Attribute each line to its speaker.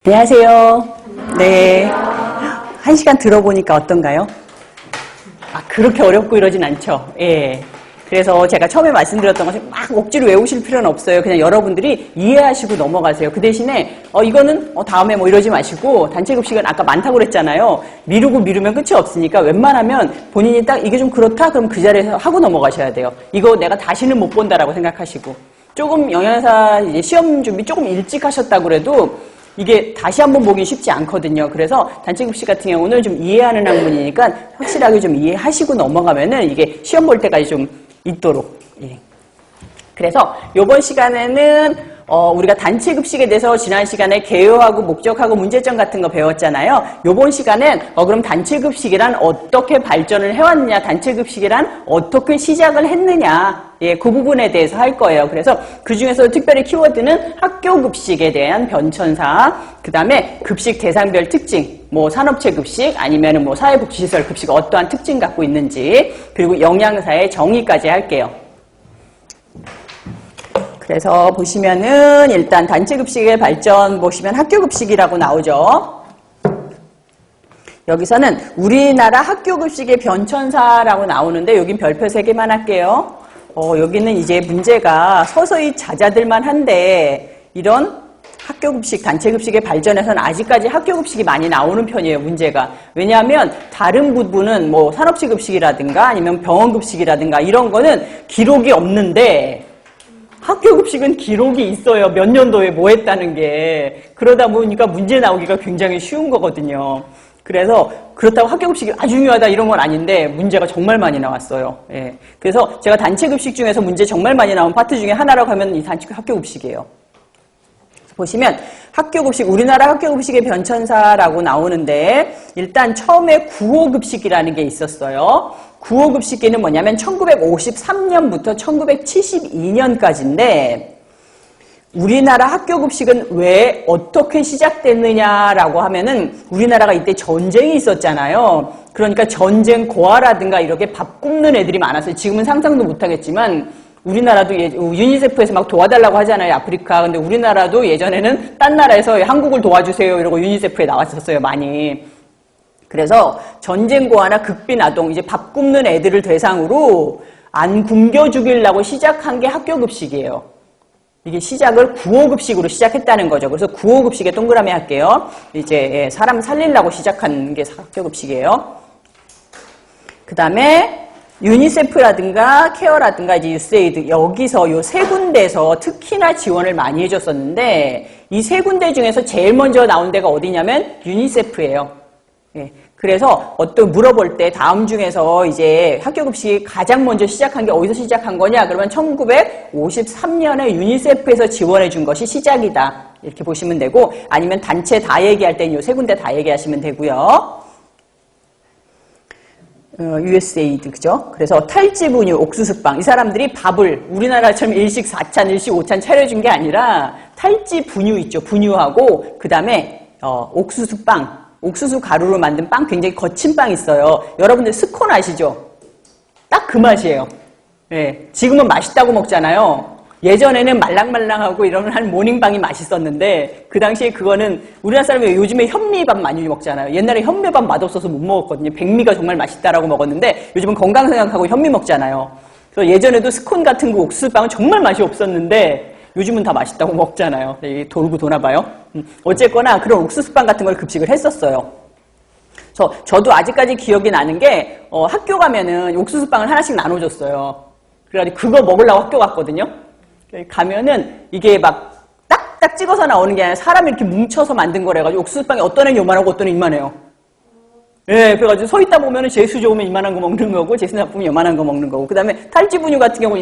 Speaker 1: 안녕하세요. 네. 1시간 들어보니까 어떤가요? 그렇게 어렵고 이러진 않죠. 예. 그래서 제가 처음에 말씀드렸던 것이 막 억지로 외우실 필요는 없어요. 그냥 여러분들이 이해하시고 넘어가세요. 그 대신에, 이거는 다음에 이러지 마시고, 단체급식은 아까 많다고 그랬잖아요. 미루면 끝이 없으니까 웬만하면 본인이 딱 이게 좀 그렇다? 그럼 그 자리에서 하고 넘어가셔야 돼요. 이거 내가 다시는 못 본다라고 생각하시고. 조금 영양사 이제 시험 준비 조금 일찍 하셨다고 그래도 이게 다시 한번 보기 쉽지 않거든요. 그래서 단체급식 같은 경우는 좀 이해하는 학문이니까 확실하게 좀 이해하시고 넘어가면은 이게 시험 볼 때까지 좀 있도록. 예. 그래서 이번 시간에는 우리가 단체급식에 대해서 지난 시간에 개요하고 목적하고 문제점 같은 거 배웠잖아요. 이번 시간엔 그럼 단체급식이란 어떻게 발전을 해왔느냐, 단체급식이란 어떻게 시작을 했느냐, 예, 그 부분에 대해서 할 거예요. 그래서 그 중에서 특별히 키워드는 학교급식에 대한 변천사, 그 다음에 급식 대상별 특징, 산업체 급식 아니면은 사회복지시설 급식 어떠한 특징 갖고 있는지, 그리고 영양사의 정의까지 할게요. 그래서 보시면은 일단 단체급식의 발전 보시면 학교급식이라고 나오죠. 여기서는 우리나라 학교급식의 변천사라고 나오는데 여긴 별표 3개만 할게요. 여기는 이제 문제가 서서히 잦아들만 한데 이런 학교급식, 단체급식의 발전에서는 아직까지 학교급식이 많이 나오는 편이에요, 문제가. 왜냐하면 다른 부분은 산업체 급식이라든가 아니면 병원급식이라든가 이런 거는 기록이 없는데 학교급식은 기록이 있어요. 몇 년도에 뭐 했다는 게. 그러다 보니까 문제 나오기가 굉장히 쉬운 거거든요. 그래서 그렇다고 학교급식이 아주 중요하다 이런 건 아닌데 문제가 정말 많이 나왔어요. 예. 그래서 제가 단체급식 중에서 문제 정말 많이 나온 파트 중에 하나라고 하면 이 학교급식이에요. 보시면 학교급식, 우리나라 학교급식의 변천사라고 나오는데 일단 처음에 9호급식이라는 게 있었어요. 9호급식기는 뭐냐면 1953년부터 1972년까지인데 우리나라 학교급식은 왜 어떻게 시작됐느냐라고 하면은 우리나라가 이때 전쟁이 있었잖아요. 그러니까 전쟁 고아라든가 이렇게 밥 굶는 애들이 많았어요. 지금은 상상도 못하겠지만 우리나라도 유니세프에서 막 도와달라고 하잖아요, 아프리카. 근데 우리나라도 예전에는 딴 나라에서 한국을 도와주세요 이러고 유니세프에 나왔었어요, 많이. 그래서 전쟁고아나 극비아동, 이제 밥 굶는 애들을 대상으로 안 굶겨 죽이려고 시작한 게 학교급식이에요. 이게 시작을 9호급식으로 시작했다는 거죠. 그래서 9호급식에 동그라미 할게요. 이제 사람 살리려고 시작한 게 학교급식이에요. 그 다음에 유니세프라든가 케어라든가 이제 유세이드 여기서 요 세 군데에서 특히나 지원을 많이 해줬었는데 이 세 군데 중에서 제일 먼저 나온 데가 어디냐면 유니세프예요. 예. 그래서 물어볼 때 다음 중에서 이제 학교급식이 가장 먼저 시작한 게 어디서 시작한 거냐? 그러면 1953년에 유니세프에서 지원해 준 것이 시작이다. 이렇게 보시면 되고 아니면 단체 다 얘기할 때는 요 세 군데 다 얘기하시면 되고요. USAID, 그죠? 그래서 탈지분유, 옥수수빵. 이 사람들이 밥을 우리나라처럼 일식 4찬, 일식 5찬 차려준 게 아니라 탈지분유 있죠. 분유하고 그 다음에 옥수수빵. 옥수수 가루로 만든 빵, 굉장히 거친 빵 있어요. 여러분들 스콘 아시죠? 딱 그 맛이에요. 네, 지금은 맛있다고 먹잖아요. 예전에는 말랑말랑하고 이런 한 모닝빵이 맛있었는데 그 당시에 그거는 우리나라 사람이 요즘에 현미밥 많이 먹잖아요. 옛날에 현미밥 맛없어서 못 먹었거든요. 백미가 정말 맛있다라고 먹었는데 요즘은 건강 생각하고 현미 먹잖아요. 그래서 예전에도 스콘 같은 그 옥수수빵은 정말 맛이 없었는데 요즘은 다 맛있다고 먹잖아요. 돌고 도나봐요. 어쨌거나 그런 옥수수빵 같은 걸 급식을 했었어요. 그래서 저도 아직까지 기억이 나는 게 학교 가면은 옥수수빵을 하나씩 나눠줬어요. 그래가지고 그거 먹으려고 학교 갔거든요. 가면은 이게 막 딱딱 찍어서 나오는 게 아니라 사람이 이렇게 뭉쳐서 만든 거래가지고 옥수수빵이 어떤 애는 요만하고 어떤 애는 이만해요. 예, 그래가지고 서 있다 보면은 재수 좋으면 이만한 거 먹는 거고 재수 나쁘면 요만한 거 먹는 거고 그 다음에 탈지분유 같은 경우